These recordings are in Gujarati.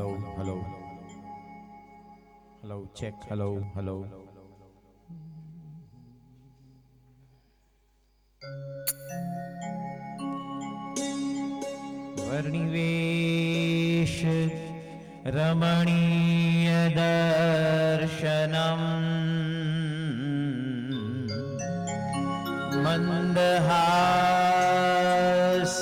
hello, hello, hello, check, hello, hello. वर्णिवेश रमणीय दर्शनम मंदहास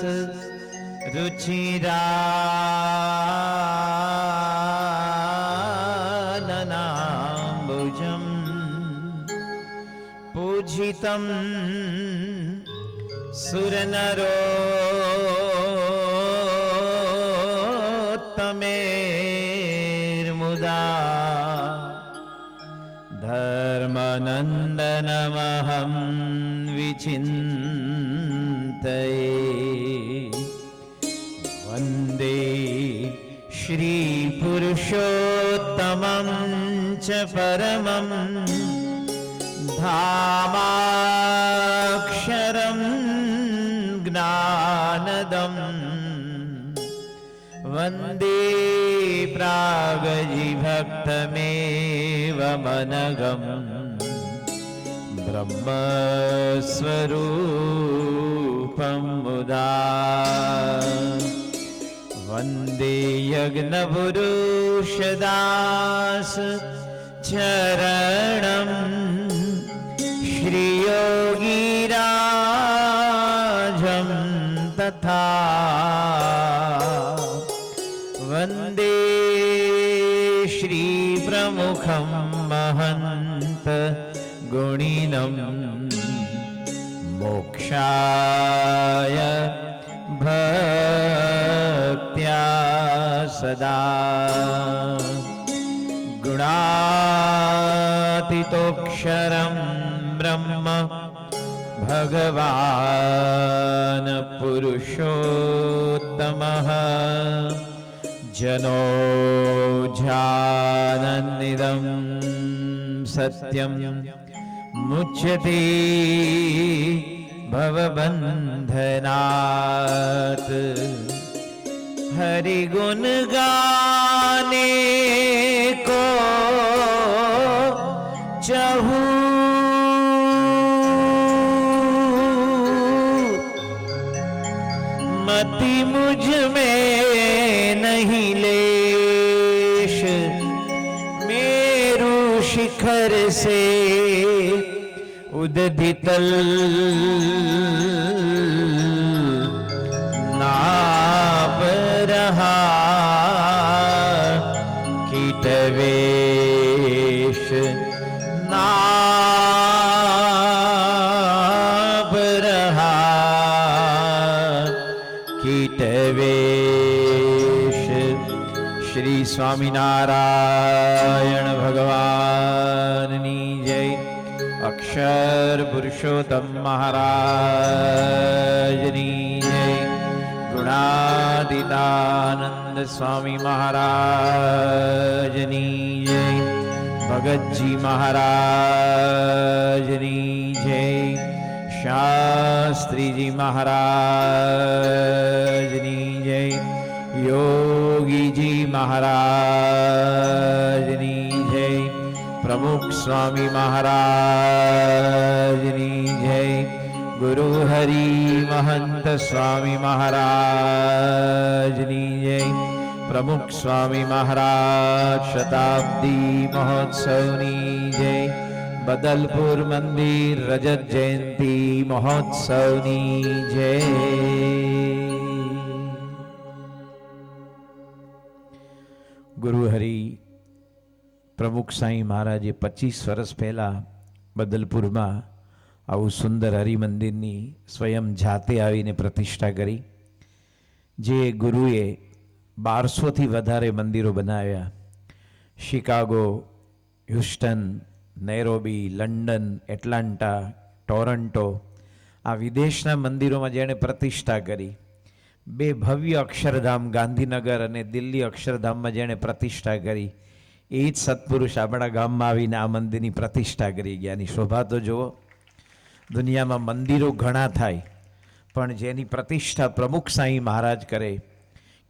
रुचिराननाम्बुजं पूजितं सुरनरोत्तमेर्मुदा धर्मनन्दनमहं विचिन्तये वन्दे श्रीपुरुषोत्तमं च परमं धामाक्षरं ज्ञानदं वन्दे प्रागजिभक्तमेवमनघं ब्रह्मस्वरूपं मुदा वन्दे यज्ञपुरुषदास चरणं श्रीयोगीराजं तथा वन्दे श्रीप्रमुखं महन्त गुणिनं मोक्षाय भक्त्या सदा गुणातीतोऽक्षरं ब्रह्म भगवान् पुरुषोत्तमः जनो जानन्निदं सत्यं मुच्यते भवबन्धनात् हरिगुण गाने को चहु मति मुझ में नहीं लेश मेरु शिखर से उदधितल नाप रहा कीटवेश नाप रहा कीटवेश। श्री स्वामीनारायण भगवाननी जय। अक्षर पुरुषोत्तम महाराजनी जय। गुणातीतानंद स्वामी महाराजनी जय। भगत जी महाराजनी जय। शास्त्री जी महाराजनी जय। योगी जी महाराजनी जय। प्रमुख स्वामी महाराजनी जय। गुरु हरि महंत स्वामी महाराजनी जय। प्रमुख स्वामी महाराज शताब्दी महोत्सवनी जय। बदलपुर मंदिर रजत जयंती महोत्सवनी जय। गुरु हरि प्रमुख साईं महाराजे 25 वर्ष पहला बदलपुर में आવું સુંદર હરિમંદિરની સ્વયં જાતે આવીને પ્રતિષ્ઠા કરી। જે ગુરુએ 1200થી વધારે મંદિરો બનાવ્યા। Chicago, Houston, Nairobi, London, Atlanta, Toronto આ વિદેશના મંદિરોમાં જેણે પ્રતિષ્ઠા કરી। 2 ભવ્ય અક્ષરધામ ગાંધીનગર અને દિલ્હી અક્ષરધામમાં જેણે પ્રતિષ્ઠા કરી, એ જ સત્પુરુષ આપણા ગામમાં આવીને આ મંદિરની પ્રતિષ્ઠા કરી ગયા। એની શોભા તો જુઓ। દુનિયામાં મંદિરો ઘણા થાય, પણ જેની પ્રતિષ્ઠા પ્રમુખ સાંઈ મહારાજ કરે।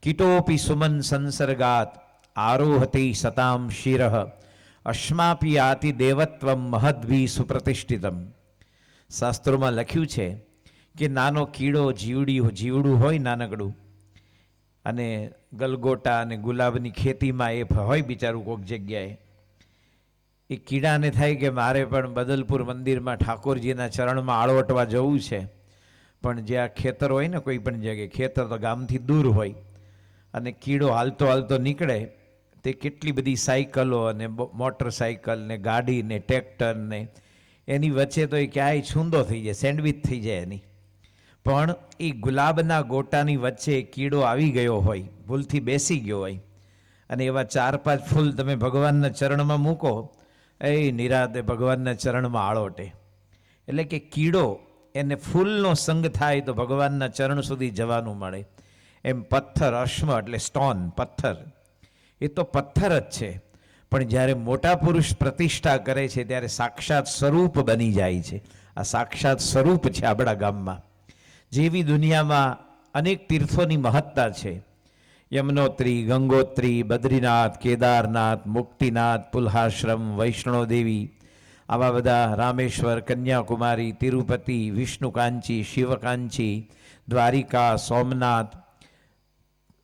કીટોપી સુમન સંસર્ગાત આરોહતી સતામ શિરઃ અશ્માપી આતિ દેવત્વમ મહદ્ભી સુપ્રતિષ્ઠિતમ. શાસ્ત્રોમાં લખ્યું છે કે નાનો કીડો જીવડું હોય નાનકડું, અને ગલગોટા અને ગુલાબની ખેતીમાં એ હોય બિચારું કોઈક જગ્યાએ, એ કીડાને થાય કે મારે પણ બદલપુર મંદિરમાં ઠાકોરજીના ચરણમાં આળવટવા જવું છે, પણ જ્યાં ખેતર હોય ને કોઈ પણ જગ્યાએ, ખેતર તો ગામથી દૂર હોય, અને કીડો હાલતો હાલતો નીકળે, તે કેટલી બધી સાયકલો અને મોટરસાયકલ ને ગાડી ને ટ્રેક્ટર ને એની વચ્ચે તો એ ક્યાંય છૂંદો થઈ જાય, સેન્ડવિચ થઈ જાય એની. પણ એ ગુલાબના ગોટાની વચ્ચે કીડો આવી ગયો હોય, ભૂલથી બેસી ગયો હોય, અને એવા 4-5 ફૂલ તમે ભગવાનના ચરણમાં મૂકો, એ નિરાતે ભગવાનના ચરણમાં આળોટે. એટલે કે કીડો એને ફૂલનો સંગ થાય તો ભગવાનના ચરણ સુધી જવાનું મળે. એમ પથ્થર, અશ્મ એટલે સ્ટોન, પથ્થર, એ તો પથ્થર જ છે, પણ જ્યારે મોટા પુરુષ પ્રતિષ્ઠા કરે છે ત્યારે સાક્ષાત સ્વરૂપ બની જાય છે. આ સાક્ષાત સ્વરૂપ છે આપણા ગામમાં. જેવી દુનિયામાં અનેક તીર્થોની મહત્તા છે, યમનોત્રી, ગંગોત્રી, બદ્રીનાથ, કેદારનાથ, મુક્તિનાથ, પુલ્હાશ્રમ, વૈષ્ણોદેવી, આવા બધા રામેશ્વર, કન્યાકુમારી, તિરુપતિ, વિષ્ણુકાંચી, શિવકાંચી, દ્વારિકા, સોમનાથ,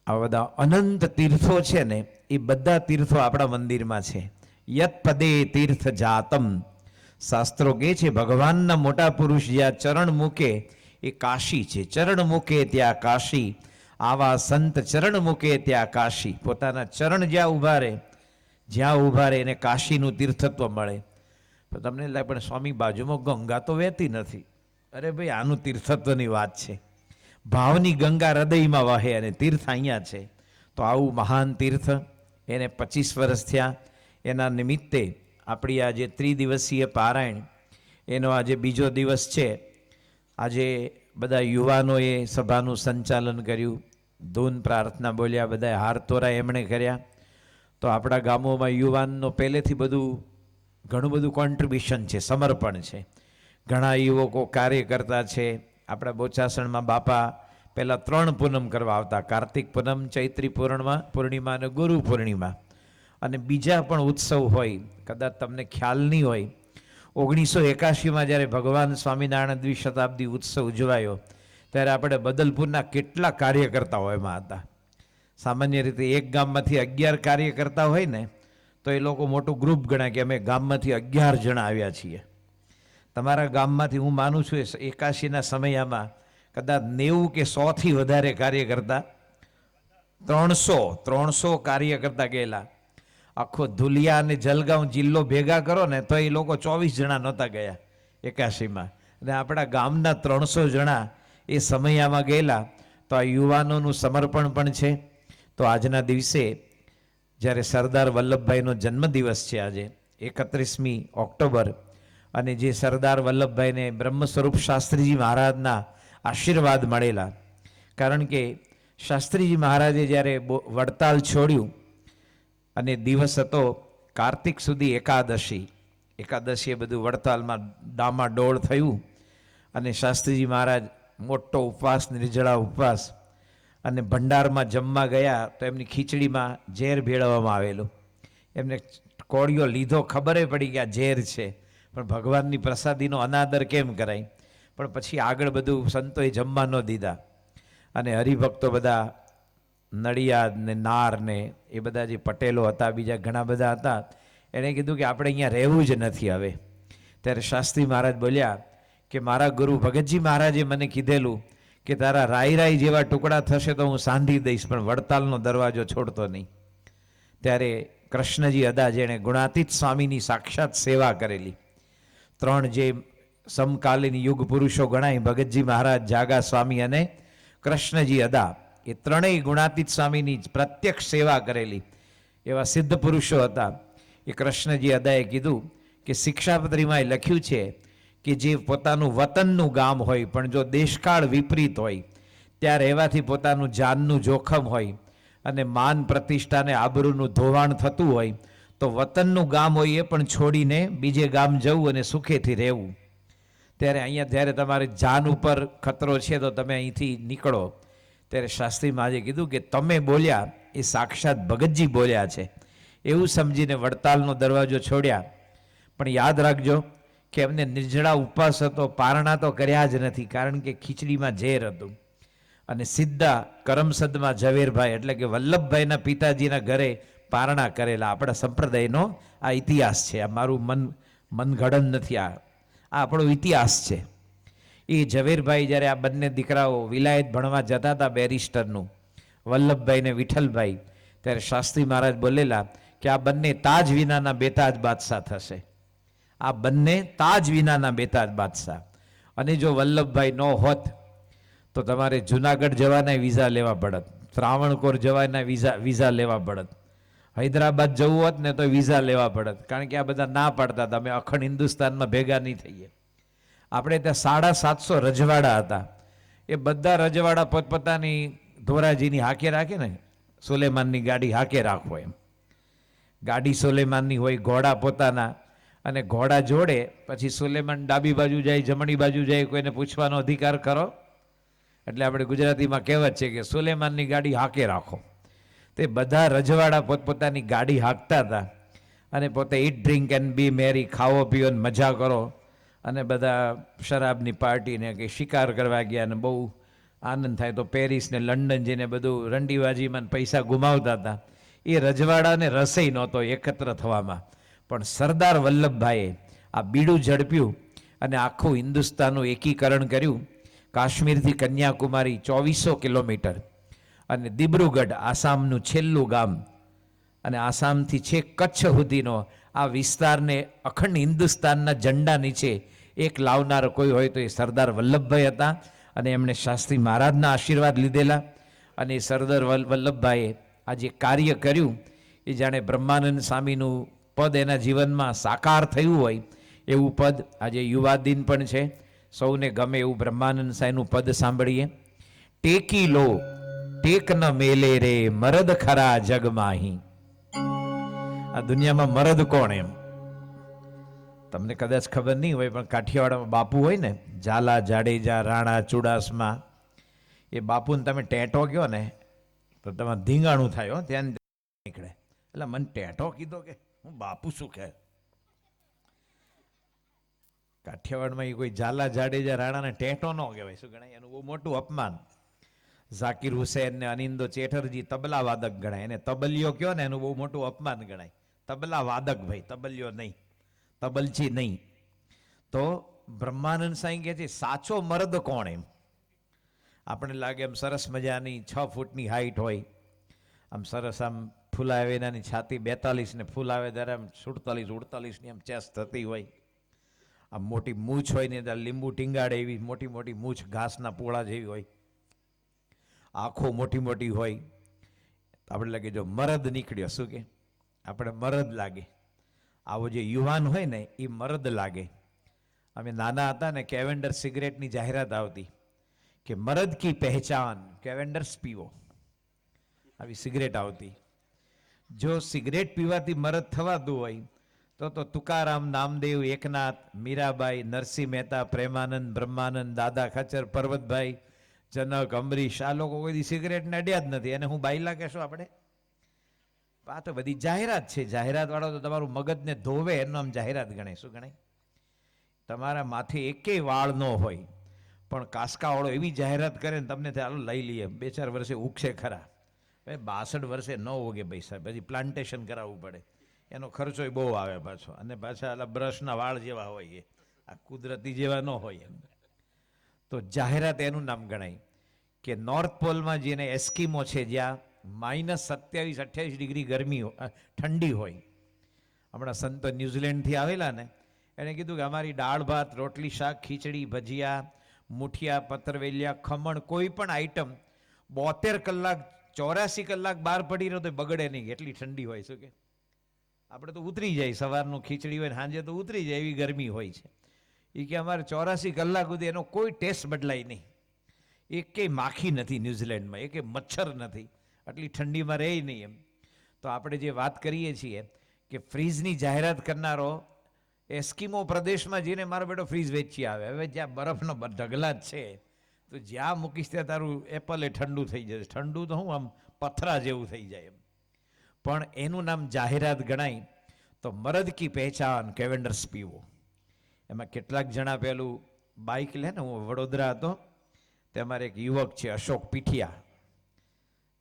આવા બધા અનંત તીર્થો છે ને, એ બધા તીર્થો આપણા મંદિરમાં છે. યત પદે તીર્થ જાતમ, શાસ્ત્રો કહે છે ભગવાનના મોટા પુરુષ જ્યાં ચરણ મૂકે એ કાશી છે. ચરણ મૂકે ત્યાં કાશી, આવા સંત ચરણ મૂકે ત્યાં કાશી. પોતાના ચરણ જ્યાં ઊભા રહે એને કાશીનું તીર્થત્વ મળે. તો તમને લાગે પણ સ્વામી બાજુમાં ગંગા તો વહેતી નથી. અરે ભાઈ, આનું તીર્થત્વની વાત છે. ભાવની ગંગા હૃદયમાં વહે અને તીર્થ અહીંયા છે. તો આવું મહાન તીર્થ, એને 25 વર્ષ થયા. એના નિમિત્તે આપણી આજે ત્રિદિવસીય પારાયણ, એનો આજે બીજો દિવસ છે. આજે બધા યુવાનોએ સભાનું સંચાલન કર્યું, ધૂન પ્રાર્થના બોલ્યા, બધા હાર તોરા એમણે કર્યા. તો આપણા ગામોમાં યુવાનનો પહેલેથી ઘણું બધું કોન્ટ્રીબ્યુશન છે, સમર્પણ છે. ઘણા યુવકો કાર્ય કરતા છે. આપણા બોચાસણમાં બાપા પહેલાં 3 પૂનમ કરવા આવતા, કાર્તિક પૂનમ, ચૈત્રી પૂર્ણિમા અને ગુરુ પૂર્ણિમા. અને બીજા પણ ઉત્સવ હોય, કદાચ તમને ખ્યાલ નહીં હોય, 1981માં જ્યારે ભગવાન સ્વામિનારાયણ દ્વિશતાબ્દી ઉત્સવ ઉજવાયો ત્યારે આપણે બદલપુરના કેટલા કાર્યકર્તાઓ એમાં હતા. સામાન્ય રીતે એક ગામમાંથી 11 કાર્યકર્તા હોય ને તો એ લોકો મોટું ગ્રુપ ગણાય કે અમે ગામમાંથી 11 જણા આવ્યા છીએ. તમારા ગામમાંથી હું માનું છું 81ના સમયમાં કદાચ 90 કે 100થી વધારે કાર્યકર્તા, 300 કાર્યકર્તા ગયેલા. આખો ધુલિયા અને જલગાંવ જિલ્લો ભેગા કરો ને તો એ લોકો 24 જણા નહોતા ગયા 81માં. અને આપણા ગામના 300 જણા એ સમયમાં ગયેલા. તો આ યુવાનોનું સમર્પણ પણ છે. તો આજના દિવસે જ્યારે સરદાર વલ્લભભાઈનો જન્મદિવસ છે, આજે 31મી ઓક્ટોબર, અને જે સરદાર વલ્લભભાઈને બ્રહ્મ સ્વરૂપ શાસ્ત્રીજી મહારાજના આશીર્વાદ મળેલા. કારણ કે શાસ્ત્રીજી મહારાજે જ્યારે વડતાલ છોડ્યું અને દિવસ હતો કાર્તિક સુધી એકાદશી એ બધું વડતાલમાં ડામાડોળ થયું. અને શાસ્ત્રીજી મહારાજ મોટો ઉપવાસ, નિર્જળા ઉપવાસ, અને ભંડારમાં જમવા ગયા તો એમની ખીચડીમાં ઝેર ભેળવવામાં આવેલું. એમને કોળિયો લીધો, ખબરે પડી કે આ ઝેર છે, પણ ભગવાનની પ્રસાદીનો અનાદર કેમ કરાય. પણ પછી આગળ બધું સંતોએ જમવા ન દીધા. અને હરિભક્તો બધા નડિયાદ ને નાર ને એ બધા જે પટેલો હતા, બીજા ઘણા બધા હતા, એણે કીધું કે આપણે અહીંયા રહેવું જ નથી હવે. ત્યારે શાસ્ત્રી મહારાજ બોલ્યા કે મારા ગુરુ ભગતજી મહારાજે મને કીધેલું કે તારા રાઈ જેવા ટુકડા થશે તો હું સાંધી દઈશ, પણ વડતાલનો દરવાજો છોડતો નહીં. ત્યારે કૃષ્ણજી અદા, જેણે ગુણાતીત સ્વામીની સાક્ષાત સેવા કરેલી, 3 જે સમકાલીન યુગ પુરુષો ગણાય, ભગતજી મહારાજ, જાગા સ્વામી અને કૃષ્ણજી અદા, એ 3ય ગુણાતીત સ્વામીની પ્રત્યક્ષ સેવા કરેલી એવા સિદ્ધ પુરુષો હતા. એ કૃષ્ણજી અદાએ કીધું કે શિક્ષાપત્રીમાં લખ્યું છે કે જે પોતાનું વતનનું ગામ હોય પણ જો દેશકાળ વિપરીત હોય ત્યાં રહેવાથી પોતાનું જાનનું જોખમ હોય અને માન પ્રતિષ્ઠાને આબરૂનું ધોવાણ થતું હોય તો વતનનું ગામ હોય એ પણ છોડીને બીજે ગામ જવું અને સુખેથી રહેવું. ત્યારે અહીંયા જ્યારે તમારે જાન ઉપર ખતરો છે તો તમે અહીંથી નીકળો. ત્યારે શાસ્ત્રી મહારાજે કીધું કે તમે બોલ્યા એ સાક્ષાત ભગતજી બોલ્યા છે એવું સમજીને વડતાલનો દરવાજો છોડ્યા. પણ યાદ રાખજો કે એમને નિર્જળા ઉપવાસ હતો, પારણા તો કર્યા જ નથી, કારણ કે ખીચડીમાં ઝેર હતું. અને સીધા કરમસદમાં ઝવેરભાઈ એટલે કે વલ્લભભાઈના પિતાજીના ઘરે પારણા કરેલા. આપણા સંપ્રદાયનો આ ઇતિહાસ છે. આ મારું મનગઢન નથી, આ આપણો ઇતિહાસ છે. એ ઝવેરભાઈ જ્યારે આ બંને દીકરાઓ વિલાયત ભણવા જતા હતા બેરિસ્ટરનું, વલ્લભભાઈ ને વિઠ્ઠલભાઈ, ત્યારે શાસ્ત્રી મહારાજ બોલેલા કે આ બંને તાજ વિનાના બેતાજ બાદશાહ થશે. આ બંને તાજ વિનાના બેતાજ બાદશાહ. અને જો વલ્લભભાઈ ન હોત તો તમારે જુનાગઢ જવાના વિઝા લેવા પડત, ત્રાવણકોર જવાના વિઝા લેવા પડત, હૈદરાબાદ જવું હોત ને તો વિઝા લેવા પડત, કારણ કે આ બધા ના પાડતા હતા અમે અખંડ હિન્દુસ્તાનમાં ભેગા નહીં થઈએ. આપણે ત્યાં 750 રજવાડા હતા. એ બધા રજવાડા પોતપોતાની ધોરાજીની હાકે રાખે ને, સુલેમાનની ગાડી હાકે રાખો એમ. ગાડી સુલેમાનની હોય, ઘોડા પોતાના, અને ઘોડા જોડે પછી સુલેમાન ડાબી બાજુ જાય, જમણી બાજુ જાય, કોઈને પૂછવાનો અધિકાર કરો? એટલે આપણે ગુજરાતીમાં કહેવત છે કે સુલેમાનની ગાડી હાકે રાખો. તે બધા રજવાડા પોતપોતાની ગાડી હાંકતા હતા અને પોતે ઈટ ડ્રિંક એન્ડ બી મેરી, ખાવો પીવો ને મજા કરો. અને બધા શરાબની પાર્ટીને કે શિકાર કરવા ગયા અને બહુ આનંદ થાય તો પેરિસ ને લંડન જઈને બધું રંડીબાજીમાં પૈસા ગુમાવતા હતા. એ રજવાડાને રસેય નહોતો એકત્ર થવામાં. પણ સરદાર વલ્લભભાઈએ આ બીડું ઝડપ્યું અને આખું હિન્દુસ્તાનનું એકીકરણ કર્યું. કાશ્મીરથી કન્યાકુમારી 2400 કિલોમીટર, અને દિબ્રુગઢ આસામનું છેલ્લું ગામ, અને આસામથી છેક કચ્છ સુધીનો આ વિસ્તારને અખંડ હિન્દુસ્તાનના ઝંડા નીચે એક લાવનાર કોઈ હોય તો એ સરદાર વલ્લભભાઈ હતા. અને એમણે શાસ્ત્રી મહારાજના આશીર્વાદ લીધેલા. અને સરદાર વલ્લભભાઈએ આ જે કાર્ય કર્યું એ જાણે બ્રહ્માનંદ સ્વામીનું પદ એના જીવનમાં સાકાર થયું હોય એવું પદ. આજે યુવા દિન પણ છે, સૌને ગમે એવું બ્રહ્માનંદ સાંઈનું પદ સાંભળીએ. ટેકી લો ટેક ન મેલે રે મરદ ખરા જગમાહી. આ દુનિયામાં મરદ કોણ એમ તમને કદાચ ખબર નહીં હોય, પણ કાઠિયાવાડમાં બાપુ હોય ને, ઝાલા, જાડેજા, રાણા, ચુડાસમા, એ બાપુને તમે ટેટો કહો ને તો તમારે ધીંગાણું થાય હો, ધ્યાન નીકળે. એટલે મને ટેટો કીધો કે હું બાપુ શું કહે? કાઠિયાવાડમાં એ કોઈ ઝાલા, જાડેજા, રાણાને ટેટો ન કહેવાય, શું ગણાય? એનું બહુ મોટું અપમાન. ઝાકિર હુસૈન ને અનિંદો ચેટર્જી તબલા વાદક ગણાય, એને તબલિયો કયો ને એનું બહુ મોટું અપમાન ગણાય. તબલા વાદક ભાઈ, તબલિયો નહીં, તબલચી નહીં. તો બ્રહ્માનંદ સાંઈ કહે છે સાચો મર્દ કોણ એમ. આપણે લાગે એમ સરસ મજાની 6 ફૂટની હાઈટ હોય, આમ સરસ આમ ફૂલાવે, એનાની છાતી 42 ને ફૂલાવે ત્યારે આમ 47-48 ની આમ ચેસ્ટ થતી હોય, આમ મોટી મૂછ હોય ને ત્યાં લીંબુ ટીંગાડે એવી મોટી મોટી મૂછ ઘાસના પોળા જેવી હોય, આંખો મોટી મોટી હોય. આપણે લાગે જો મરદ નીકળ્યો, શું કે આપણે મરદ લાગે. આવો જે યુવાન હોય ને એ મરદ લાગે. અમે નાના હતા ને કેવેન્ડર સિગરેટની જાહેરાત આવતી કે મરદ કી પહેચાન કેવેન્ડર્સ પીવો, આવી સિગરેટ આવતી. જો સિગરેટ પીવાથી મરદ થવાતું હોય તો તુકારામ, નામદેવ, એકનાથ, મીરાબાઈ, નરસિંહ મહેતા, પ્રેમાનંદ, બ્રહ્માનંદ, દાદા ખચર, પર્વતભાઈ, જનક, અંબરીશ, આ લોકો કોઈ સિગરેટને અડ્યા જ નથી. અને હું બાઈલા કહેશો આપણે? આ તો બધી જાહેરાત છે. જાહેરાત વાળો તો તમારું મગજને ધોવે એનું આમ જાહેરાત ગણાય. શું ગણાય? તમારા માથે એકેય વાળ ન હોય પણ કાસકાવાળો એવી જાહેરાત કરે ને તમને ચાલો લઈ લઈએ, 2-4 વર્ષે ઉગશે ખરા. 62 વર્ષે ન ઉગે પૈસા, પછી પ્લાન્ટેશન કરાવવું પડે, એનો ખર્ચો બહુ આવે પાછો. અને પાછા આલા બ્રશના વાળ જેવા હોય, આ કુદરતી જેવા ન હોય. તો જાહેરાત એનું નામ ગણાય. કે નોર્થ પોલમાં જેને એસ્કીમો છે, જ્યાં -27-28 ડિગ્રી ગરમી ઠંડી હોય. હમણાં સંતો ન્યૂઝીલેન્ડથી આવેલા ને, એણે કીધું કે અમારી દાળ ભાત, રોટલી, શાક, ખીચડી, ભજીયા, મુઠિયા, પતરવેલિયા, ખમણ, કોઈ પણ આઈટમ 72 કલાક 84 કલાક બહાર પડી રહ્યો તો બગડે નહીં, એટલી ઠંડી હોય. શું કે આપણે તો ઉતરી જાય, સવારનું ખીચડી હોય ને સાંજે તો ઉતરી જાય, એવી ગરમી હોય છે. એ કે અમારે 84 કલાક સુધી એનો કોઈ ટેસ્ટ બદલાય નહીં, એકેય માખી નથી ન્યૂઝીલેન્ડમાં, એકેય મચ્છર નથી, આટલી ઠંડીમાં રહે નહીં એમ. તો આપણે જે વાત કરીએ છીએ કે ફ્રીજની જાહેરાત કરનારો એસ્કિમો પ્રદેશમાં જઈને મારો બેટો ફ્રીજ વેચી આવે. હવે જ્યાં બરફનો ઢગલા જ છે તો જ્યાં મૂકીશ ત્યાં તારું એપલ ઠંડુ થઈ જશે. ઠંડુ તો હું આમ પથરા જેવું થઈ જાય એમ. પણ એનું નામ જાહેરાત ગણાય. તો મરદ કી પહેચાન કેવેન્ડર્સ પીવો. એમાં કેટલાક જણા પેલું બાઇક લે ને, હું વડોદરા હતો તે અમારે એક યુવક છે અશોક પીઠિયા,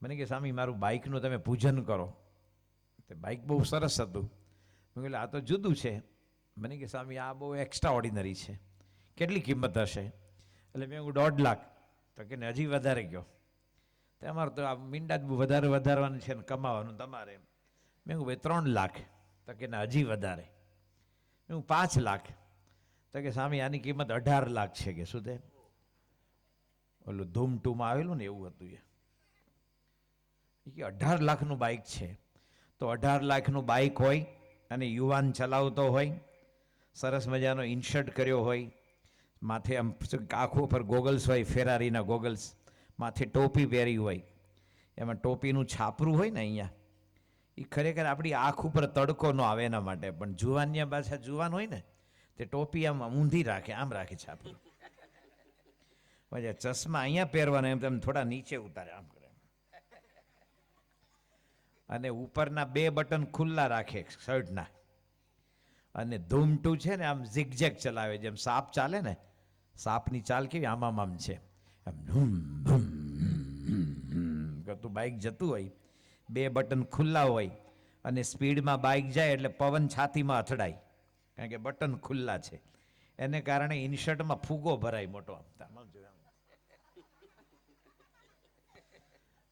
મને કે સ્વામી મારું બાઇકનું તમે પૂજન કરો. તે બાઇક બહુ સરસ હતું. મેં કહ્યું આ તો જુદું છે. મને કે સ્વામી આ બહુ એક્સ્ટ્રા ઓર્ડિનરી છે, કેટલી કિંમત હશે? એટલે મેં હું 1.5 લાખ. તો કે હજી વધારે ગયો. તો અમારે તો આ મીંડા જ વધારે વધારવાનું છે ને કમાવાનું તમારે. મેં કહું ભાઈ 3 લાખ. તો કે હજી વધારે. મેં હું 5 લાખ. તો કે સ્વામી આની કિંમત 18 લાખ છે. કે શું તે ઓલું ધૂમ 2માં આવેલું ને એવું હતું એ. કે 18 લાખનું બાઇક છે. તો 18 લાખનું બાઇક હોય અને યુવાન ચલાવતો હોય, સરસ મજાનો ઇન્શર્ટ કર્યો હોય, માથે આમ આંખો પર ગોગલ્સ હોય, ફેરારીના ગોગલ્સ, માથે ટોપી પહેરી હોય, એમાં ટોપીનું છાપરું હોય ને અહીંયા, એ ખરેખર આપણી આંખ ઉપર તડકો ન આવે એના માટે. પણ જુવાનિયા પાછા જુવાન હોય ને તે ટોપી આમ ઊંધી રાખે, આમ રાખે છાપરું. પછી ચશ્મા અહીંયા પહેરવાના એમ તમે થોડા નીચે ઉતારે આમ કરે, અને ઉપરના 2 બટન ખુલ્લા રાખે શર્ટના. અને ધૂમ 2 છે ને આમ ઝિગઝેગ ચલાવે, જેમ સાપ ચાલે ને, સાપની ચાલ કેવી આમ છે, આમ ધૂમ ધૂમ કરતું બાઇક જતું હોય, 2 બટન ખુલ્લા હોય, અને સ્પીડમાં બાઇક જાય એટલે પવન છાતીમાં અથડાય, કારણ કે બટન ખુલ્લા છે. એને કારણે ઇનશર્ટમાં ફૂગો ભરાય મોટો.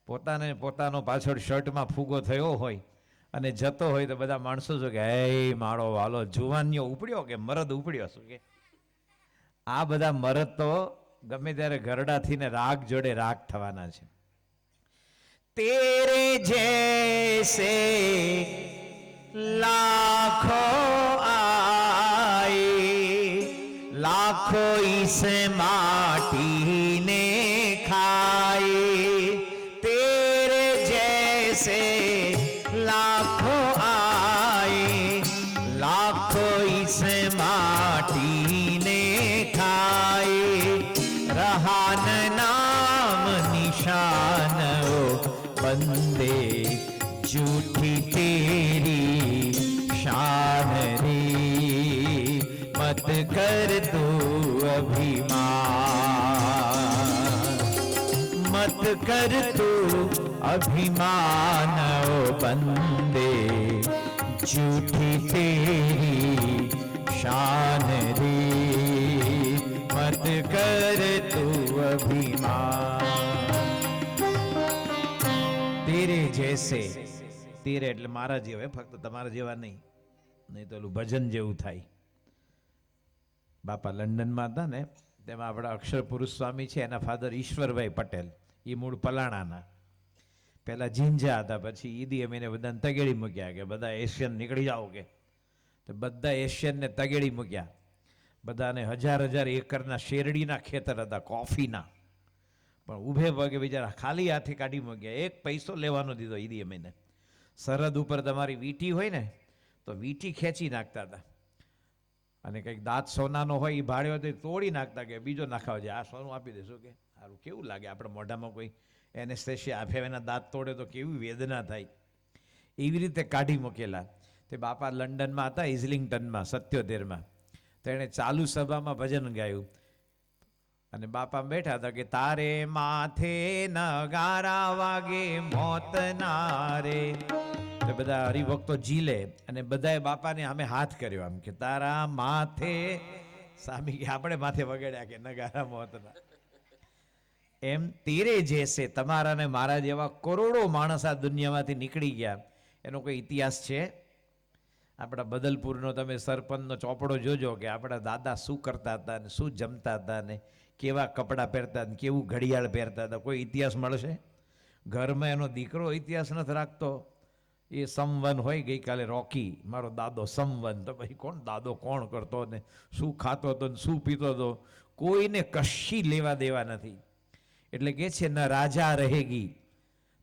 પોતાનો પાછળ શર્ટમાં ફૂગો થયો હોય અને જતો હોય તો બધા માણસો શું કે, હે મારો વાલો જુવાનીઓ ઉપડ્યો કે મરદ ઉપડ્યો. શું કે આ બધા મરદ તો ગમે ત્યારે ઘરડાથી ને રાગ જોડે રાગ થવાના છે. તેરે જૈસે લાખો આએ, લાખો ઇસ માટી ને ખાए, तेरे जैसे लाखों आए, लाखों इस माटी ने खाए, रहा न नाम निशान ओ बंदे, झूठी तेरी शान रे, मत कर तू अभिमान, मत कर तू अभिमान ओ बंदे, झूठी तेरी शान रे, मत कर तू अभिमान. तेरे जैसे, તેરે એટલે મારા જેવા, ફક્ત તમારા જેવા નહીં, નહીં તો ઓલું ભજન જેવું થાય. બાપા લંડનમાં હતા ને, તેમાં આપણા અક્ષર પુરુષ સ્વામી છે, એના ફાધર ઈશ્વરભાઈ પટેલ, એ મૂળ પલાણાના. પહેલાં ઝીંઝા હતા, પછી ઈદી અમીને બધાને તગેડી મૂક્યા કે બધા એશિયન નીકળી જાઓ કે. તો બધા એશિયનને તગેડી મૂક્યા. બધાને 1000 એકરના શેરડીના ખેતર હતા, કોફીના. પણ ઊભે પગે બિચારા ખાલી હાથે કાઢી મૂક્યા, 1 પૈસો લેવાનો દીધો ઈદી અમીને. સરહદ ઉપર તમારી વીંટી હોય ને તો વીંટી ખેંચી નાખતા હતા, અને કંઈક દાંત સોનાનો હોય એ ભાડ્યો તો તોડી નાખતા, કે બીજો નાખાવ છે, આ સોનું આપી દેશું. કે સારું કેવું લાગે, આપણે મોઢામાં કોઈ એનેસ્થેસિયા આપે, એના દાંત તોડે તો કેવી વેદના થાય. એવી રીતે કાઢી મૂકેલા. તે બાપા લંડનમાં હતા, ઇઝલિંગ્ટનમાં 77માં. તો એણે ચાલુ સભામાં ભજન ગાયું, અને બાપા બેઠા હતા કે તારે માથે નગારા વાગે મોતના રે. તો બધા હરિભક્તો જીલે, અને બધાએ બાપાને સામે હાથ કર્યો આમ કે તારા માથે, સ્વામી કે આપણે માથે વગાડ્યા કે નગારા મોતના. એમ તેરે જેસે, તમારા ને મારા જેવા કરોડો માણસ આ દુનિયામાંથી નીકળી ગયા. એનો કોઈ ઇતિહાસ છે? આપણા બદલપુરનો તમે સરપંચનો ચોપડો જોજો કે આપણા દાદા શું કરતા હતા ને શું જમતા હતા ને કેવા કપડાં પહેરતા ને કેવું ઘડિયાળ પહેરતા હતા. કોઈ ઇતિહાસ મળશે? ઘરમાં એનો દીકરો ઇતિહાસ નથી રાખતો. એ સમવન હોય, ગઈકાલે રોકી મારો દાદો સમવન, તો ભાઈ કોણ દાદો કોણ કરતો ને શું ખાતો હતો ને શું પીતો હતો, કોઈને કશી લેવા દેવા નથી. એટલે કે છે ન રાજા રહેગી,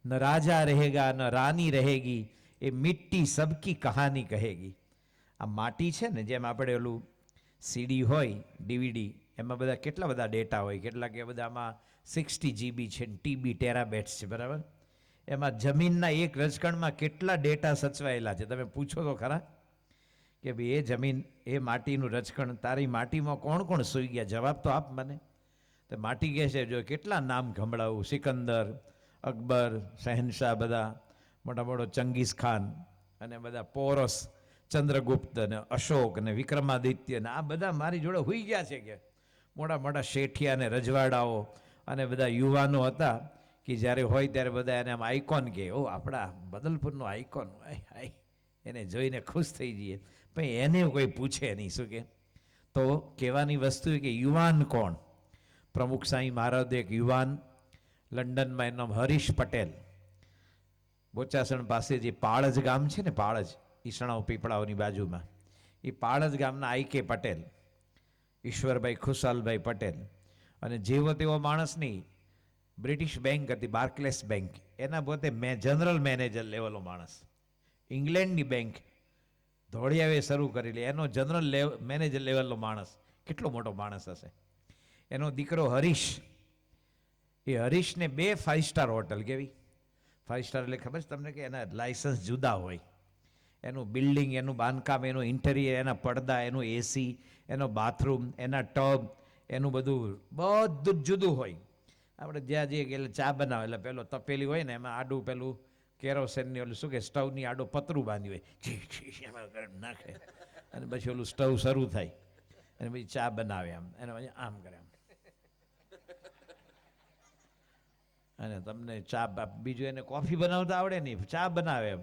ન રાજા રહેગા, ન રાની રહેગી, એ મિટ્ટી સબકી કહાની કહેગી. આ માટી છે ને, જેમ આપણે ઓલું સીડી હોય ડીવીડી એમાં બધા કેટલા બધા ડેટા હોય, કેટલાક એ બધામાં 60 GB છે, TB ટેરાબેટ્સ છે, બરાબર. એમાં જમીનના એક રજકણમાં કેટલા ડેટા સચવાયેલા છે, તમે પૂછો તો ખરા કે ભાઈ એ જમીન, એ માટીનું રજકણ, તારી માટીમાં કોણ કોણ સૂઈ ગયા, જવાબ તો આપ મને. તો માટી કહે છે, જો કેટલા નામ સંભળાવું, સિકંદર, અકબર, શહેનશાહ, બધા મોટા મોટો ચંગીઝ ખાન અને બધા પોરસ, ચંદ્રગુપ્ત ને અશોક ને વિક્રમાદિત્ય ને આ બધા મારી જોડે હોઈ ગયા છે કે મોટા મોટા શેઠિયા ને રજવાડાઓ અને બધા યુવાનો હતા કે જ્યારે હોય ત્યારે બધા એને આમ આઇકોન કહે, ઓ આપણા બદલપુરનો આઇકોન, હાય એને જોઈને ખુશ થઈ જઈએ. પણ એને કોઈ પૂછે નહીં, શું કે. તો કહેવાની વસ્તુ કે યુવાન કોણ? પ્રમુખ સાંઈ મહારાજ એક યુવાન, લંડનમાં એનું નામ હરીશ પટેલ, બોચાસણ પાસે જે પાળજ ગામ છે ને, પાળજ ઈસણાઓ પીપળાઓની બાજુમાં, એ પાળજ ગામના આઈ.કે. પટેલ, ઈશ્વરભાઈ ખુશાલભાઈ પટેલ, અને જેવો તેવો માણસ નહીં, બ્રિટિશ બેંક હતી બાર્કલેસ બેંક, એના પોતે જનરલ મેનેજર લેવલનો માણસ. ઇંગ્લેન્ડની બેંક ધોળિયાવે શરૂ કરેલી, એનો જનરલ મેનેજર લેવલનો માણસ, કેટલો મોટો માણસ હશે. એનો દીકરો હરીશ, એ હરીશને 2 5 સ્ટાર હોટલ, કેવી 5 સ્ટાર એટલે ખબર છે તમને કે એના લાયસન્સ જુદા હોય, એનું બિલ્ડિંગ, એનું બાંધકામ, એનું ઇન્ટેરિયર, એના પડદા, એનું એસી, એનો બાથરૂમ, એના ટબ, એનું બધું જ જુદું હોય. આપણે જ્યાં જઈએ કે એટલે ચા બનાવે એટલે પેલો તપેલી હોય ને, એમાં આડું પેલું કેરોસેનની ઓલું શું કે સ્ટવની આડું પતરું બાંધ્યું હોય, એમાં નાખે અને પછી ઓલું સ્ટવ શરૂ થાય અને પછી ચા બનાવે આમ, એને પછી આમ કરે આમ, અને તમને ચા, બીજું એને કોફી બનાવતા આવડે નહીં, ચા બનાવે એમ.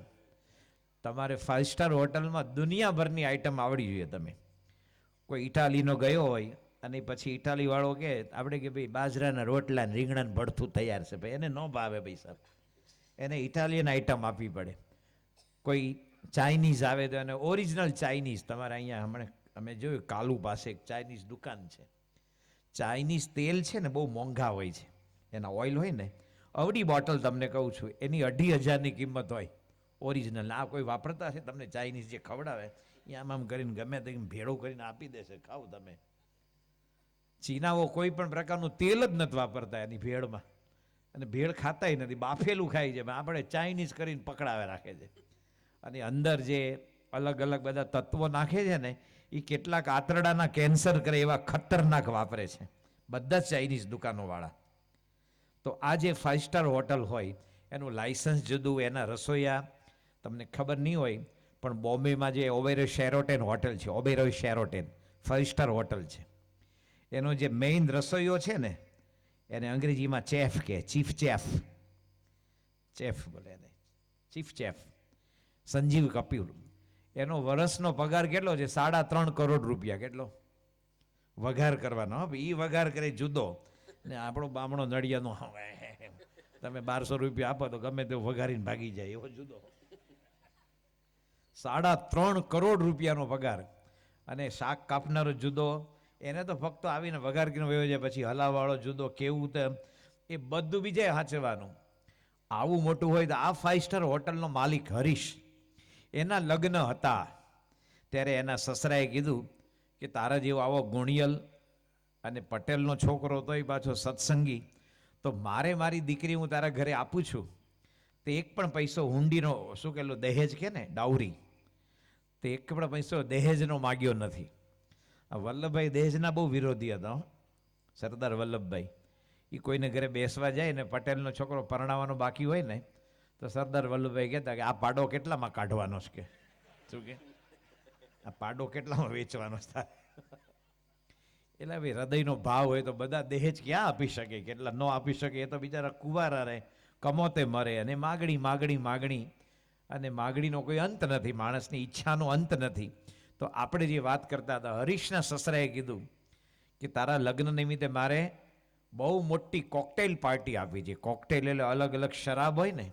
તમારે 5 સ્ટાર હોટલમાં દુનિયાભરની આઈટમ આવડી જોઈએ. તમે કોઈ ઇટાલીનો ગયો હોય અને પછી ઇટાલીવાળો કે આપણે કે ભાઈ બાજરાના રોટલા ને રીંગણાનું ભડથું તૈયાર છે, ભાઈ એને ન ભાવે ભાઈ સાહેબ, એને ઇટાલિયન આઈટમ આપવી પડે. કોઈ ચાઇનીઝ આવે તો એને ઓરિજિનલ ચાઇનીઝ. તમારે અહીંયા હમણાં અમે જોયું કાલુ પાસે એક ચાઇનીઝ દુકાન છે, ચાઇનીઝ તેલ છે ને બહુ મોંઘા હોય છે, એના ઓઇલ હોય ને, અવડી બોટલ તમને કહું છું એની 2,500ની કિંમત હોય ઓરિજિનલ. આ કોઈ વાપરતા છે તમને ચાઇનીઝ જે ખવડાવે એ આમ આમ કરીને ગમે તે ભેળું કરીને આપી દેશે, ખાવ તમે. ચીનાઓ કોઈ પણ પ્રકારનું તેલ જ નથી વાપરતા એની ભેળમાં, અને ભેળ ખાતાય નથી, બાફેલું ખાઈ છે. આપણે ચાઇનીઝ કરીને પકડાવે રાખે છે, અને અંદર જે અલગ અલગ બધા તત્વો નાખે છે ને, એ કેટલાક આંતરડાના કેન્સર કરે એવા ખતરનાક વાપરે છે બધા જ ચાઇનીઝ દુકાનોવાળા. તો આ જે 5 સ્ટાર હોટલ હોય એનું લાયસન્સ જુદું, એના રસોઈયા તમને ખબર નહીં હોય, પણ બોમ્બેમાં જે ઓબેરોય શેરોટેન હોટલ છે, ઓબેરોય શેરોટેન 5 સ્ટાર હોટલ છે, એનો જે મેઇન રસોઈયો છે ને, એને અંગ્રેજીમાં ચેફ કહે, ચીફ ચેફ, ચેફ બોલે એને, ચીફ ચેફ સંજીવ કપૂર. એનો વર્ષનો પગાર કેટલો છે? 3.5 કરોડ રૂપિયા. કેટલો? વઘાર કરવાનો. એ વઘાર કરે જુદો, ને આપણો બામણો નડિયાનો તમે 1200 રૂપિયા આપો તો ગમે તેવું વઘારીને ભાગી જાય, એવો જુદો. 3.5 કરોડ રૂપિયાનો પગાર, અને શાક કાપનારો જુદો, એને તો ફક્ત આવીને વઘાર કરીને વયો જાય, પછી હલાવાળો જુદો, કેવું તો એ બધું બીજે હાંચવાનું. આવું મોટું હોય તો આ 5 સ્ટાર હોટલનો માલિક હરીશ, એના લગ્ન હતા ત્યારે એના સસરાએ કીધું કે તારા જેવો આવો ગુણિયલ અને પટેલનો છોકરો તો એ પાછો સત્સંગી, તો મારી દીકરી હું તારા ઘરે આપું છું, તે એક પણ પૈસો હુંડીનો, શું કહેલું દહેજ કે ને, ડાઉરી, તે એક પણ પૈસો દહેજનો માગ્યો નથી. આ વલ્લભભાઈ દહેજના બહુ વિરોધી હતા, સરદાર વલ્લભભાઈ. એ કોઈને ઘરે બેસવા જાય ને, પટેલનો છોકરો પરણાવવાનો બાકી હોય ને, તો સરદાર વલ્લભભાઈ કહેતા કે આ પાડો કેટલામાં કાઢવાનો છે, કે શું કે આ પાડો કેટલામાં વેચવાનો થાય. એટલે ભાઈ હૃદયનો ભાવ હોય તો બધા દહેજ ક્યાં આપી શકે, કેટલા ન આપી શકે, એ તો બિચારા કુંવારા રહે, કમોતે મરે, અને માગણી, અને માગણીનો કોઈ અંત નથી, માણસની ઈચ્છાનો અંત નથી. તો આપણે જે વાત કરતા હતા, હરીશના સસરાએ કીધું કે તારા લગ્ન નિમિત્તે મારે બહુ મોટી કોકટેલ પાર્ટી આપવી છે. કોકટેલ એટલે અલગ અલગ શરાબ હોય ને,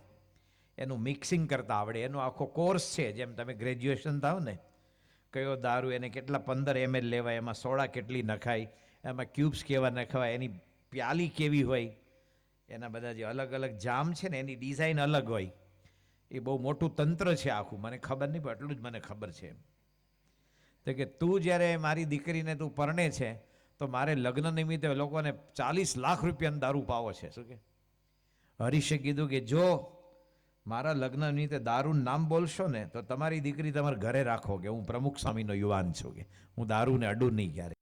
એનું મિક્સિંગ કરતા આવડે, એનો આખો કોર્સ છે. જેમ તમે ગ્રેજ્યુએશન થાવ ને, કયો દારૂ એને કેટલા 15 ml લેવાય, એમાં સોડા કેટલી નખાય, એમાં ક્યુબ્સ કેવા નખાવાય, એની પ્યાલી કેવી હોય, એના બધા જે અલગ અલગ જામ છે ને, એની ડિઝાઇન અલગ હોય. એ બહુ મોટું તંત્ર છે આખું, મને ખબર નહીં, પણ એટલું જ મને ખબર છે. તો કે તું જ્યારે મારી દીકરીને તું પરણે છે તો મારે લગ્ન નિમિત્તે લોકોને 40 લાખ રૂપિયાનો દારૂ પાવો છે. શું કે હરીશે કીધું કે જો મારા લગ્ન નિમિત્તે દારૂનું નામ બોલશો ને તો તમારી દીકરી તમારા ઘરે રાખો, કે હું પ્રમુખ સ્વામીનો યુવાન છું, કે હું દારૂને અડું નહીં ક્યારે.